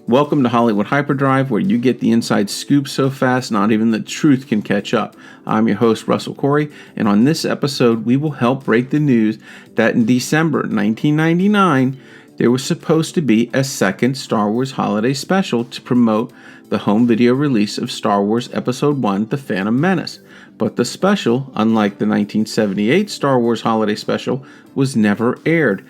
Welcome to Hollywood Hyperdrive, where you get the inside scoop so fast not even the truth can catch up. I'm your host, Russell Corey, and on this episode, we will help break the news that in December 1999, there was supposed to be a second Star Wars holiday special to promote the home video release of Star Wars Episode 1, The Phantom Menace. But the special, unlike the 1978 Star Wars holiday special, was never aired.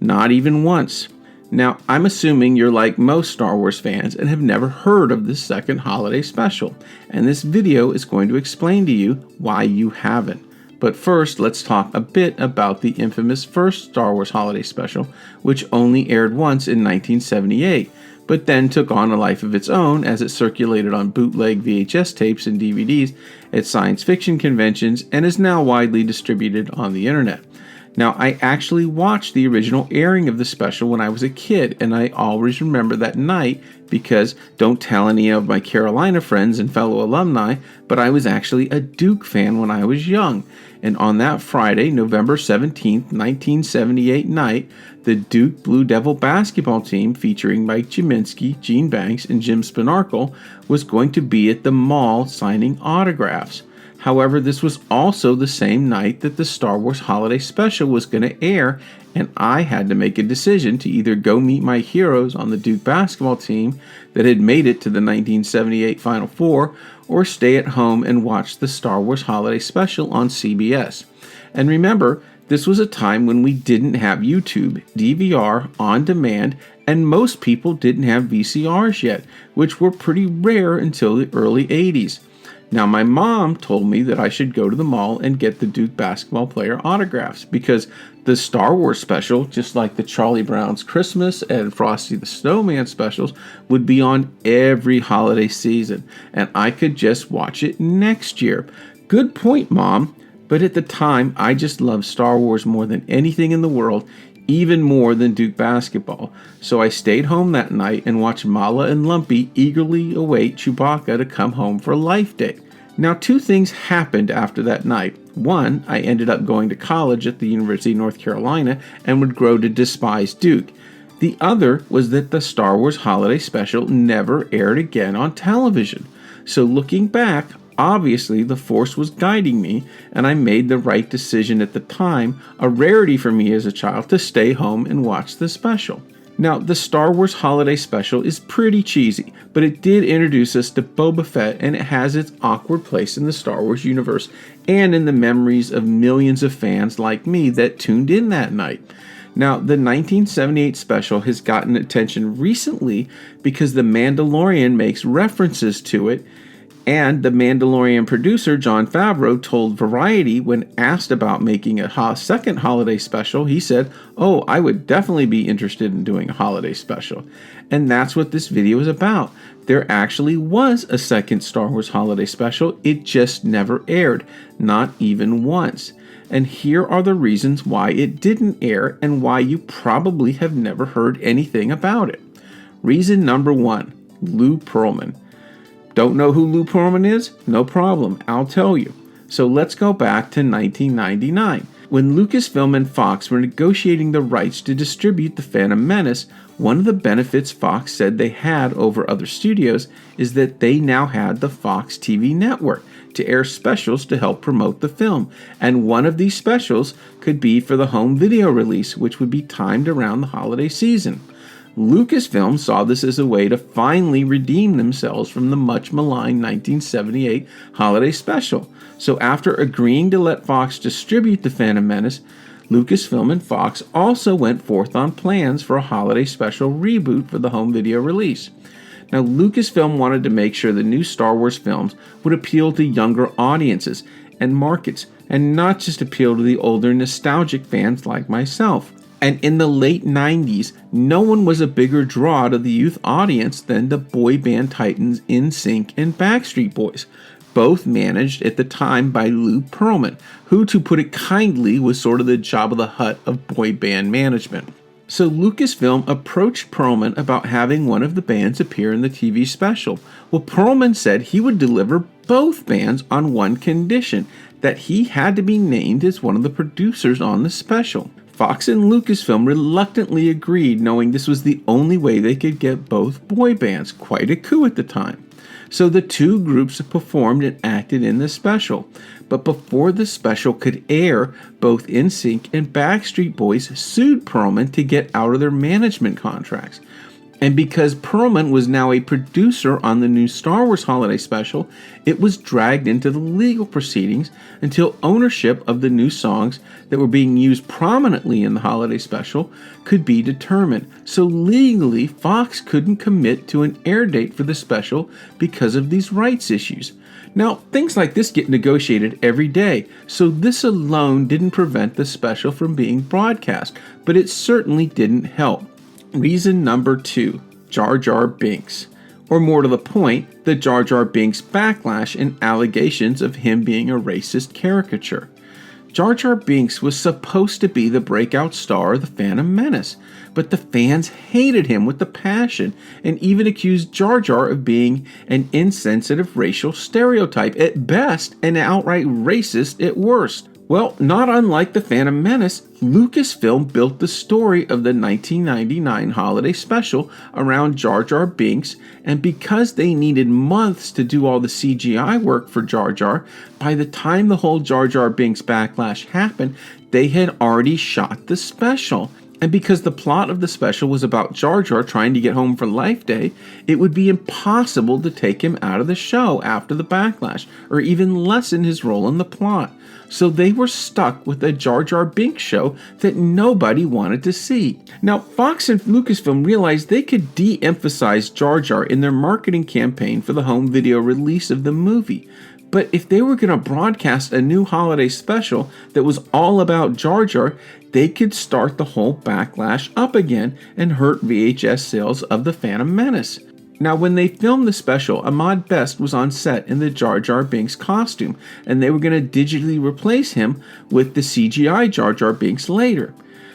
Not even once. Now, I'm assuming you're like most Star Wars fans and have never heard of this second holiday special, and this video is going to explain to you why you haven't. But first, let's talk a bit about the infamous first Star Wars holiday special, which only aired once in 1978, but then took on a life of its own as it circulated on bootleg VHS tapes and DVDs at science fiction conventions and is now widely distributed on the internet. Now, I actually watched the original airing of the special when I was a kid, and I always remember that night because, don't tell any of my Carolina friends and fellow alumni, but I was actually a Duke fan when I was young. And on that Friday, November 17th, 1978 night, the Duke Blue Devil basketball team featuring Mike Gminski, Gene Banks, and Jim Spanarkel was going to be at the mall signing autographs. However, this was also the same night that the Star Wars Holiday Special was going to air, and I had to make a decision to either go meet my heroes on the Duke basketball team that had made it to the 1978 Final Four, or stay at home and watch the Star Wars Holiday Special on CBS. And remember, this was a time when we didn't have YouTube, DVR, on demand, and most people didn't have VCRs yet, which were pretty rare until the early 80s. Now, my mom told me that I should go to the mall and get the Duke basketball player autographs because the Star Wars special, just like the Charlie Brown's Christmas and Frosty the Snowman specials, would be on every holiday season, and I could just watch it next year. Good point, Mom. But at the time, I just loved Star Wars more than anything in the world, even more than Duke basketball. So I stayed home that night and watched Mala and Lumpy eagerly await Chewbacca to come home for Life Day. Now, two things happened after that night. One, I ended up going to college at the University of North Carolina and would grow to despise Duke. The other was that the Star Wars Holiday Special never aired again on television. So looking back, obviously, the Force was guiding me, and I made the right decision at the time, a rarity for me as a child, to stay home and watch the special. Now, the Star Wars Holiday Special is pretty cheesy, but it did introduce us to Boba Fett, and it has its awkward place in the Star Wars universe and in the memories of millions of fans like me that tuned in that night. Now, the 1978 special has gotten attention recently because The Mandalorian makes references to it. And the Mandalorian producer, Jon Favreau, told Variety when asked about making a second holiday special, he said, "Oh, I would definitely be interested in doing a holiday special." And that's what this video is about. There actually was a second Star Wars holiday special. It just never aired, not even once. And here are the reasons why it didn't air and why you probably have never heard anything about it. Reason number one, Lou Pearlman. Don't know who Lou Pearlman is? No problem, I'll tell you. So let's go back to 1999. When Lucasfilm and Fox were negotiating the rights to distribute The Phantom Menace, one of the benefits Fox said they had over other studios is that they now had the Fox TV network to air specials to help promote the film, and one of these specials could be for the home video release, which would be timed around the holiday season. Lucasfilm saw this as a way to finally redeem themselves from the much maligned 1978 holiday special. So after agreeing to let Fox distribute The Phantom Menace, Lucasfilm and Fox also went forth on plans for a holiday special reboot for the home video release. Now, Lucasfilm wanted to make sure the new Star Wars films would appeal to younger audiences and markets, and not just appeal to the older nostalgic fans like myself. And in the late 90s, no one was a bigger draw to the youth audience than the boy band titans NSYNC and Backstreet Boys, both managed at the time by Lou Pearlman, who, to put it kindly, was sort of the Jabba the Hutt of boy band management. So Lucasfilm approached Pearlman about having one of the bands appear in the TV special. Well, Pearlman said he would deliver both bands on one condition, that he had to be named as one of the producers on the special. Fox and Lucasfilm reluctantly agreed, knowing this was the only way they could get both boy bands, quite a coup at the time. So the two groups performed and acted in the special. But before the special could air, both NSYNC and Backstreet Boys sued Pearlman to get out of their management contracts. And because Pearlman was now a producer on the new Star Wars holiday special, it was dragged into the legal proceedings until ownership of the new songs that were being used prominently in the holiday special could be determined. So legally, Fox couldn't commit to an air date for the special because of these rights issues. Now, things like this get negotiated every day, so this alone didn't prevent the special from being broadcast, but it certainly didn't help. Reason number 2, Jar Jar Binks. Or more to the point, the Jar Jar Binks backlash and allegations of him being a racist caricature. Jar Jar Binks was supposed to be the breakout star of The Phantom Menace, but the fans hated him with a passion and even accused Jar Jar of being an insensitive racial stereotype at best and outright racist at worst. Well, not unlike The Phantom Menace, Lucasfilm built the story of the 1999 holiday special around Jar Jar Binks, and because they needed months to do all the CGI work for Jar Jar, by the time the whole Jar Jar Binks backlash happened, they had already shot the special. And because the plot of the special was about Jar Jar trying to get home for Life Day, it would be impossible to take him out of the show after the backlash, or even lessen his role in the plot. So they were stuck with a Jar Jar Binks show that nobody wanted to see. Now, Fox and Lucasfilm realized they could de-emphasize Jar Jar in their marketing campaign for the home video release of the movie. But if they were going to broadcast a new holiday special that was all about Jar Jar, they could start the whole backlash up again and hurt VHS sales of The Phantom Menace. Now, when they filmed the special, Ahmed Best was on set in the Jar Jar Binks costume, and they were going to digitally replace him with the CGI Jar Jar Binks later.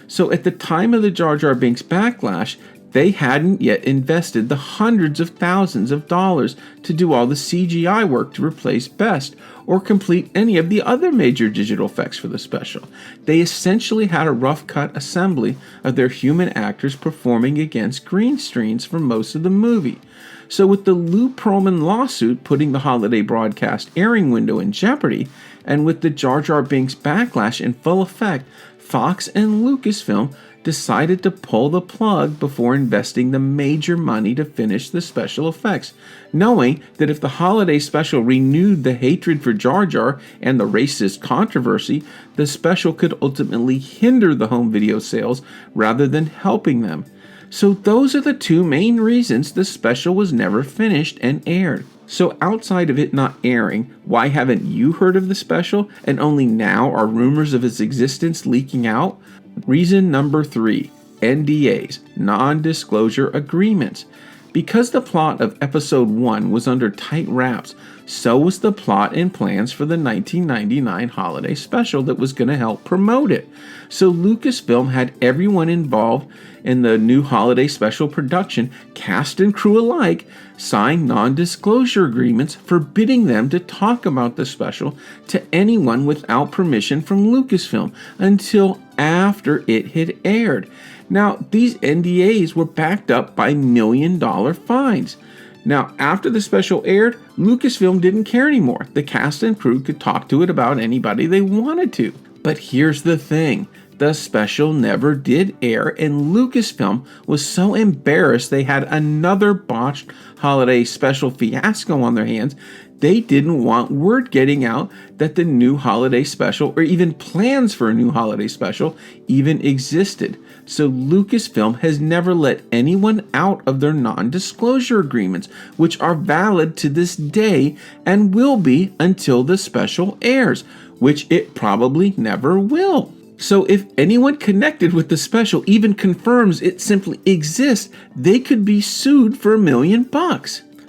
So at the time of the Jar Jar Binks backlash, they hadn't yet invested the hundreds of thousands of dollars to do all the CGI work to replace Best or complete any of the other major digital effects for the special. They essentially had a rough cut assembly of their human actors performing against green screens for most of the movie. So with the Lou Pearlman lawsuit putting the holiday broadcast airing window in jeopardy, and with the Jar Jar Binks backlash in full effect, Fox and Lucasfilm decided to pull the plug before investing the major money to finish the special effects, knowing that if the holiday special renewed the hatred for Jar Jar and the racist controversy, the special could ultimately hinder the home video sales rather than helping them. So those are the two main reasons the special was never finished and aired. So outside of it not airing, why haven't you heard of the special and only now are rumors of its existence leaking out? Reason number 3, NDAs, non-disclosure agreements. Because the plot of episode 1 was under tight wraps, so was the plot and plans for the 1999 holiday special that was going to help promote it. So Lucasfilm had everyone involved in the new holiday special production, cast and crew alike, sign non-disclosure agreements forbidding them to talk about the special to anyone without permission from Lucasfilm until after it had aired. Now, these NDAs were backed up by $1 million fines. Now, after the special aired, Lucasfilm didn't care anymore. The cast and crew could talk to it about anybody they wanted to. But here's the thing. The special never did air, and Lucasfilm was so embarrassed they had another botched holiday special fiasco on their hands, they didn't want word getting out that the new holiday special, or even plans for a new holiday special, even existed. So Lucasfilm has never let anyone out of their non-disclosure agreements, which are valid to this day and will be until the special airs, which it probably never will. So if anyone connected with the special even confirms it simply exists, they could be sued for $1 million.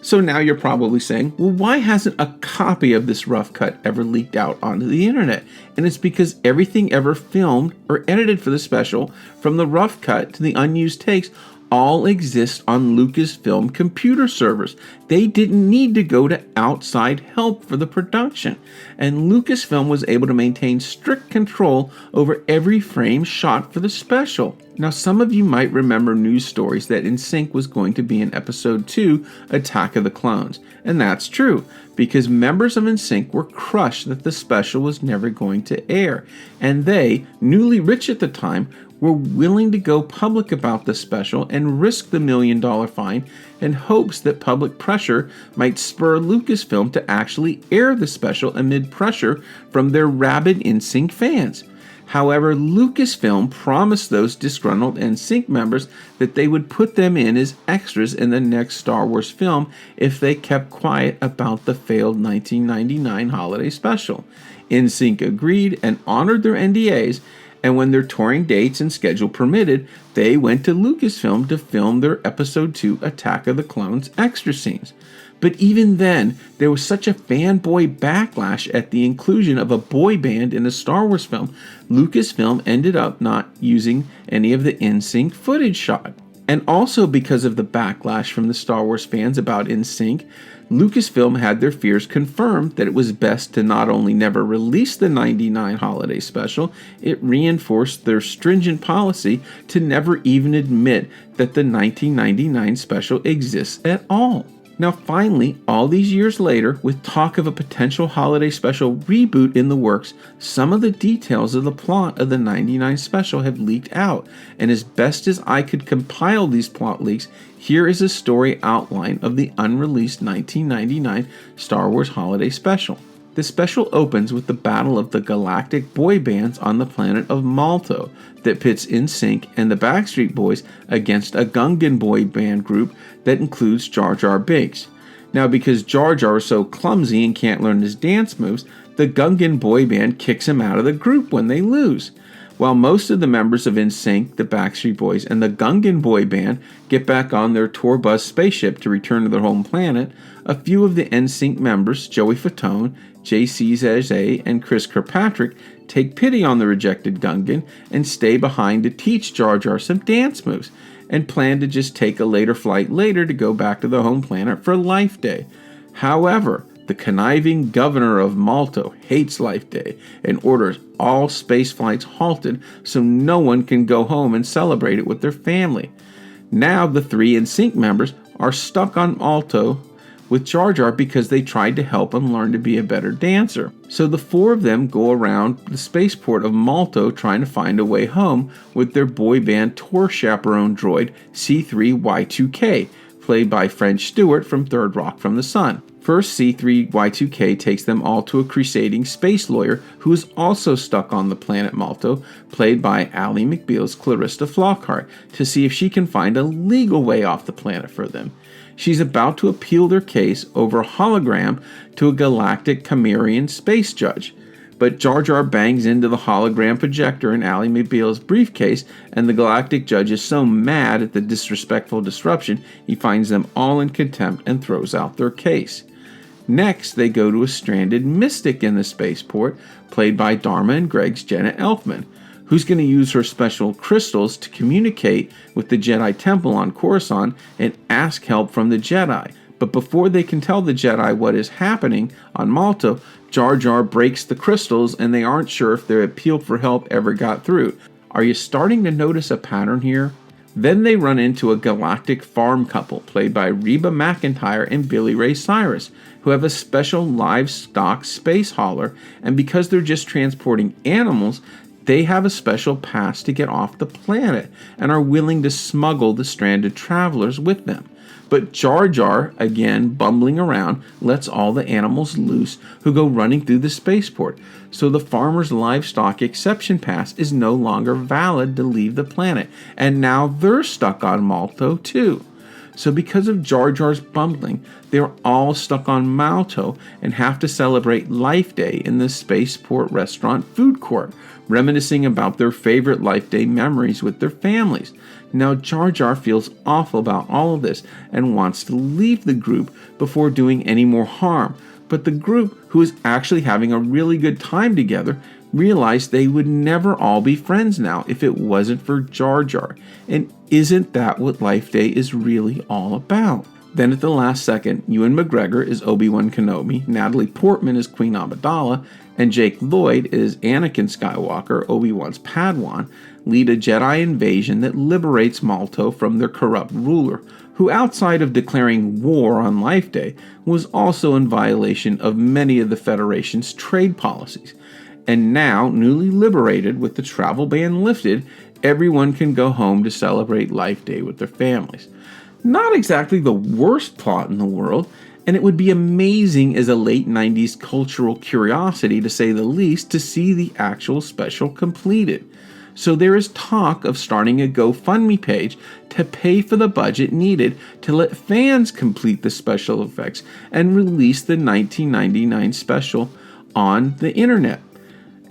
So now you're probably saying, well, why hasn't a copy of this rough cut ever leaked out onto the internet? And it's because everything ever filmed or edited for the special, from the rough cut to the unused takes, all exist on Lucasfilm computer servers. They didn't need to go to outside help for the production, and Lucasfilm was able to maintain strict control over every frame shot for the special. Now, some of you might remember news stories that NSYNC was going to be in Episode 2, Attack of the Clones, and that's true, because members of NSYNC were crushed that the special was never going to air, and they, newly rich at the time, were willing to go public about the special and risk the $1 million fine in hopes that public pressure might spur Lucasfilm to actually air the special amid pressure from their rabid NSYNC fans. However, Lucasfilm promised those disgruntled NSYNC members that they would put them in as extras in the next Star Wars film if they kept quiet about the failed 1999 holiday special. NSYNC agreed and honored their NDAs, and when their touring dates and schedule permitted, they went to Lucasfilm to film their Episode 2 Attack of the Clones extra scenes. But even then, there was such a fanboy backlash at the inclusion of a boy band in a Star Wars film, Lucasfilm ended up not using any of the NSYNC footage shot. And also because of the backlash from the Star Wars fans about NSYNC, Lucasfilm had their fears confirmed that it was best to not only never release the '99 holiday special, it reinforced their stringent policy to never even admit that the 1999 special exists at all. Now finally, all these years later, with talk of a potential holiday special reboot in the works, some of the details of the plot of the '99 special have leaked out, and as best as I could compile these plot leaks, here is a story outline of the unreleased 1999 Star Wars holiday special. The special opens with the battle of the galactic boy bands on the planet of Malto that pits NSYNC and the Backstreet Boys against a Gungan boy band group that includes Jar Jar Binks. Now, because Jar Jar is so clumsy and can't learn his dance moves, the Gungan boy band kicks him out of the group when they lose. While most of the members of NSYNC, the Backstreet Boys, and the Gungan boy band get back on their tour bus spaceship to return to their home planet, a few of the NSYNC members, Joey Fatone, J.C. Zazay, and Chris Kirkpatrick, take pity on the rejected Gungan and stay behind to teach Jar Jar some dance moves, and plan to just take a later flight later to go back to the home planet for Life Day. However, the conniving governor of Malto hates Life Day and orders all space flights halted so no one can go home and celebrate it with their family. Now the three NSYNC members are stuck on Malto with Jar Jar because they tried to help him learn to be a better dancer. So the four of them go around the spaceport of Malto trying to find a way home with their boy band tour chaperone droid C3Y2K, played by French Stewart from Third Rock from the Sun. First, C3Y2K takes them all to a crusading space lawyer who is also stuck on the planet Malto, played by Ally McBeal's Clarissa Flockhart, to see if she can find a legal way off the planet for them. She's about to appeal their case over a hologram to a galactic Chimerian space judge. But Jar Jar bangs into the hologram projector in Ally McBeal's briefcase, and the galactic judge is so mad at the disrespectful disruption, he finds them all in contempt and throws out their case. Next, they go to a stranded mystic in the spaceport, played by Dharma and Greg's Jenna Elfman, who's going to use her special crystals to communicate with the Jedi Temple on Coruscant and ask help from the Jedi. But before they can tell the Jedi what is happening on Malto, Jar Jar breaks the crystals and they aren't sure if their appeal for help ever got through. Are you starting to notice a pattern here? Then they run into a galactic farm couple played by Reba McEntire and Billy Ray Cyrus, who have a special livestock space hauler, and because they're just transporting animals, they have a special pass to get off the planet and are willing to smuggle the stranded travelers with them. But Jar Jar, again bumbling around, lets all the animals loose who go running through the spaceport, so the farmer's livestock exception pass is no longer valid to leave the planet, and now they're stuck on Malto too. So because of Jar Jar's bumbling, they're all stuck on Malto and have to celebrate Life Day in the spaceport restaurant food court, reminiscing about their favorite Life Day memories with their families. Now Jar Jar feels awful about all of this and wants to leave the group before doing any more harm, but the group, who is actually having a really good time together, realized they would never all be friends now if it wasn't for Jar Jar. And isn't that what Life Day is really all about? Then at the last second, Ewan McGregor is Obi-Wan Kenobi, Natalie Portman is Queen Amidala, and Jake Lloyd is Anakin Skywalker, Obi-Wan's Padawan, lead a Jedi invasion that liberates Malto from their corrupt ruler, who outside of declaring war on Life Day, was also in violation of many of the Federation's trade policies. And now, newly liberated with the travel ban lifted, everyone can go home to celebrate Life Day with their families. Not exactly the worst plot in the world, and it would be amazing as a late 90s cultural curiosity, to say the least, to see the actual special completed. So there is talk of starting a GoFundMe page to pay for the budget needed to let fans complete the special effects and release the 1999 special on the internet.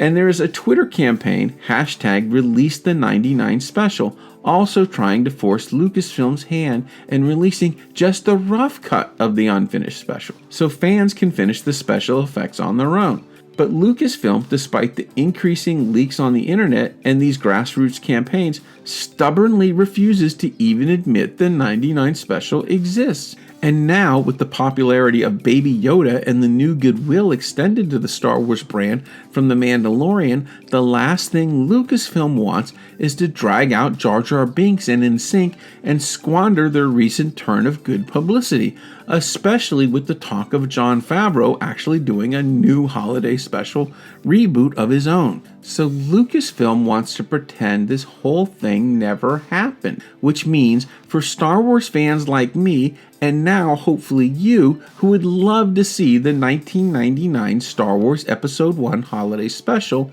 And there is a Twitter campaign, #ReleaseThe99 special, also trying to force Lucasfilm's hand and releasing just a rough cut of the unfinished special, so fans can finish the special effects on their own. But Lucasfilm, despite the increasing leaks on the internet and these grassroots campaigns, stubbornly refuses to even admit the 99 special exists. And now, with the popularity of Baby Yoda and the new goodwill extended to the Star Wars brand from The Mandalorian, the last thing Lucasfilm wants is to drag out Jar Jar Binks and NSYNC and squander their recent turn of good publicity, especially with the talk of Jon Favreau actually doing a new holiday special reboot of his own. So Lucasfilm wants to pretend this whole thing never happened, which means for Star Wars fans like me, and now hopefully you, who would love to see the 1999 Star Wars Episode 1 holiday special,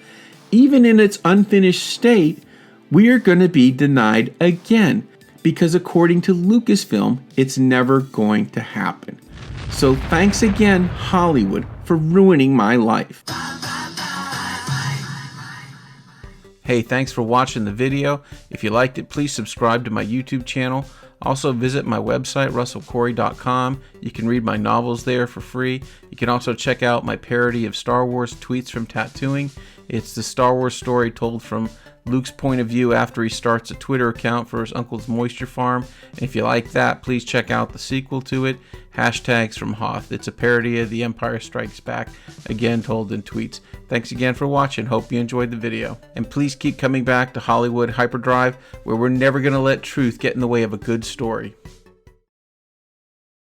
even in its unfinished state, we are going to be denied again, because according to Lucasfilm, it's never going to happen. So thanks again, Hollywood, for ruining my life. Hey, thanks for watching the video. If you liked it, please subscribe to my YouTube channel. Also visit my website, russellcorey.com. You can read my novels there for free. You can also check out my parody of Star Wars, Tweets from Tattooing. It's the Star Wars story told from Luke's point of view after he starts a Twitter account for his uncle's moisture farm. And if you like that, please check out the sequel to it, Hashtags from Hoth. It's a parody of The Empire Strikes Back, again told in tweets. Thanks again for watching. Hope you enjoyed the video. And please keep coming back to Hollywood Hyperdrive, where we're never going to let truth get in the way of a good story.